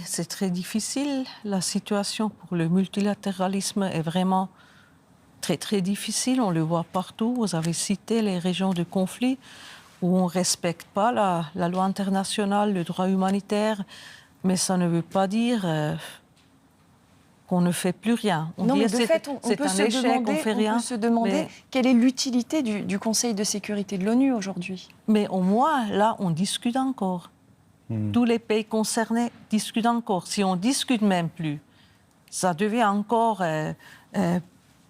C'est très difficile. La situation pour le multilatéralisme est vraiment très, très difficile. On le voit partout. Vous avez cité les régions de conflit où on ne respecte pas la loi internationale, le droit humanitaire. Mais ça ne veut pas dire qu'on ne fait plus rien. Non, mais de fait, on peut se demander quelle est l'utilité du Conseil de sécurité de l'ONU aujourd'hui. Mais au moins, là, on discute encore. Tous les pays concernés discutent encore. Si on ne discute même plus, ça devient encore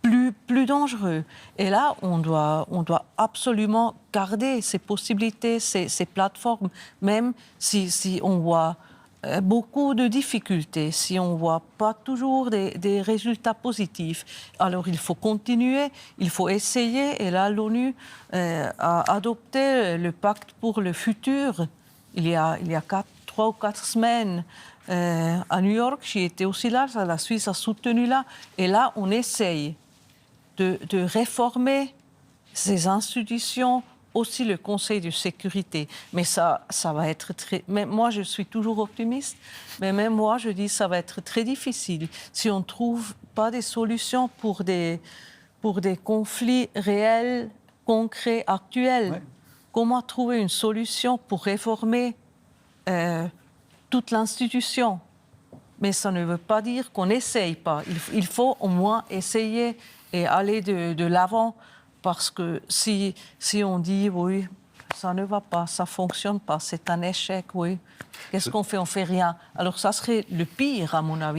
plus dangereux. Et là, on doit absolument garder ces possibilités, ces plateformes, même si on voit beaucoup de difficultés, si on ne voit pas toujours des résultats positifs. Alors il faut continuer, il faut essayer. Et là, l'ONU a adopté le pacte pour le futur. Il y a 3 ou 4 semaines à New York, j'y étais aussi là, la Suisse a soutenu là. Et là, on essaye de réformer ces institutions, aussi le Conseil de sécurité. Mais ça va être très... Mais moi, je suis toujours optimiste, mais même moi, je dis que ça va être très difficile si on ne trouve pas des solutions pour des conflits réels, concrets, actuels. Ouais. Comment trouver une solution pour réformer toute l'institution? Mais ça ne veut pas dire qu'on n'essaye pas. Il faut au moins essayer et aller de l'avant. Parce que si on dit, oui, ça ne va pas, ça ne fonctionne pas, c'est un échec, oui. Qu'est-ce qu'on fait? On ne fait rien. Alors ça serait le pire, à mon avis.